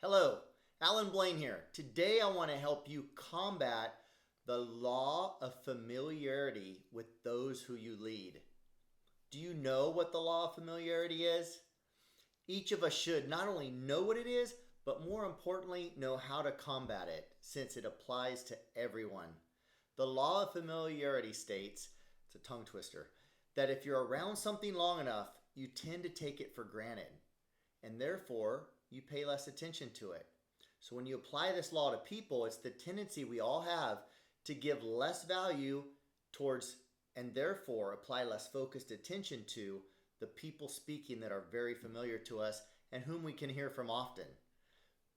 Hello, Allan Blain here. Today I want to help you combat the law of familiarity with those who you lead. Do you know what the law of familiarity is? Each of us should not only know what it is, but more importantly, know how to combat it since it applies to everyone. The law of familiarity states, it's a tongue twister, that if you're around something long enough, you tend to take it for granted and therefore you pay less attention to it. So when you apply this law to people, it's the tendency we all have to give less value towards and therefore apply less focused attention to the people speaking that are very familiar to us and whom we can hear from often.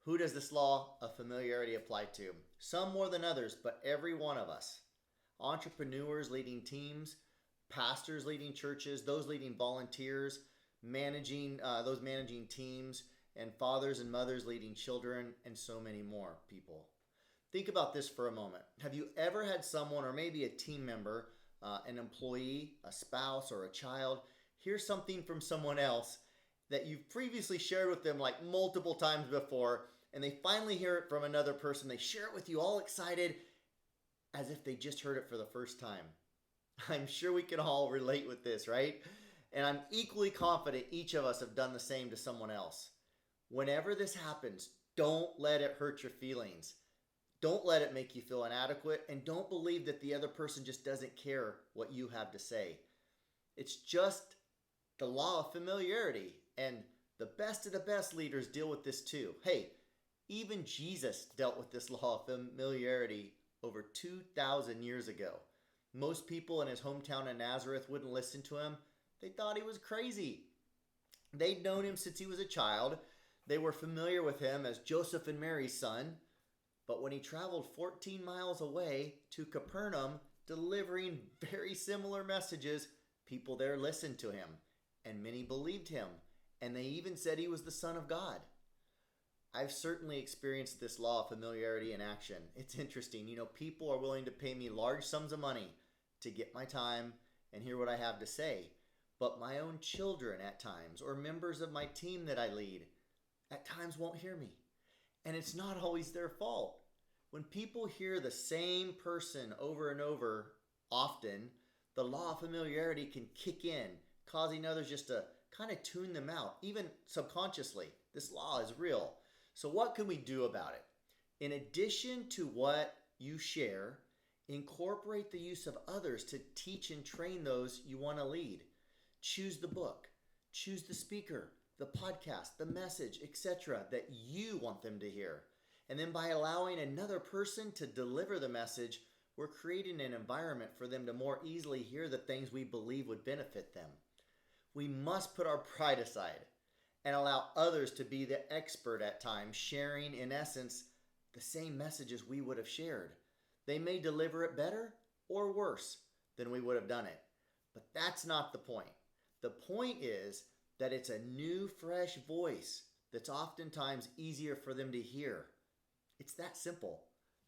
Who does this law of familiarity apply to? Some more than others, but every one of us. Entrepreneurs leading teams, pastors leading churches, those leading volunteers, those managing teams, and fathers and mothers leading children, and so many more people. Think about this for a moment. Have you ever had someone, or maybe a team member, an employee, a spouse, or a child, hear something from someone else that you've previously shared with them like multiple times before, and they finally hear it from another person? They share it with you all excited as if they just heard it for the first time. I'm sure we can all relate with this, right? And I'm equally confident each of us have done the same to someone else. Whenever this happens, don't let it hurt your feelings. Don't let it make you feel inadequate, and don't believe that the other person just doesn't care what you have to say. It's just the law of familiarity, and the best of the best leaders deal with this too. Hey, even Jesus dealt with this law of familiarity over 2,000 years ago. Most people in his hometown of Nazareth wouldn't listen to him. They thought he was crazy. They'd known him since he was a child. They were familiar with him as Joseph and Mary's son. But when he traveled 14 miles away to Capernaum, delivering very similar messages, people there listened to him, and many believed him, and they even said he was the Son of God. I've certainly experienced this law of familiarity in action. It's interesting. People are willing to pay me large sums of money to get my time and hear what I have to say. But my own children at times, or members of my team that I lead, at times won't hear me. And it's not always their fault. When people hear the same person over and over often, the law of familiarity can kick in, causing others just to kind of tune them out, even subconsciously. This law is real. So what can we do about it? In addition to what you share, incorporate the use of others to teach and train those you want to lead. Choose the book, choose the speaker, the podcast, the message, etc. that you want them to hear. And then by allowing another person to deliver the message, we're creating an environment for them to more easily hear the things we believe would benefit them. We must put our pride aside and allow others to be the expert at times, sharing, in essence, the same messages we would have shared. They may deliver it better or worse than we would have done it. But that's not the point. The point is that it's a new, fresh voice that's oftentimes easier for them to hear. It's that simple.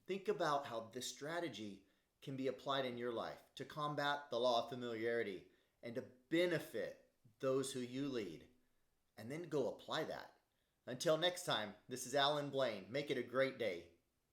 Think about how this strategy can be applied in your life to combat the law of familiarity and to benefit those who you lead. And then go apply that. Until next time, this is Allan Blain. Make it a great day.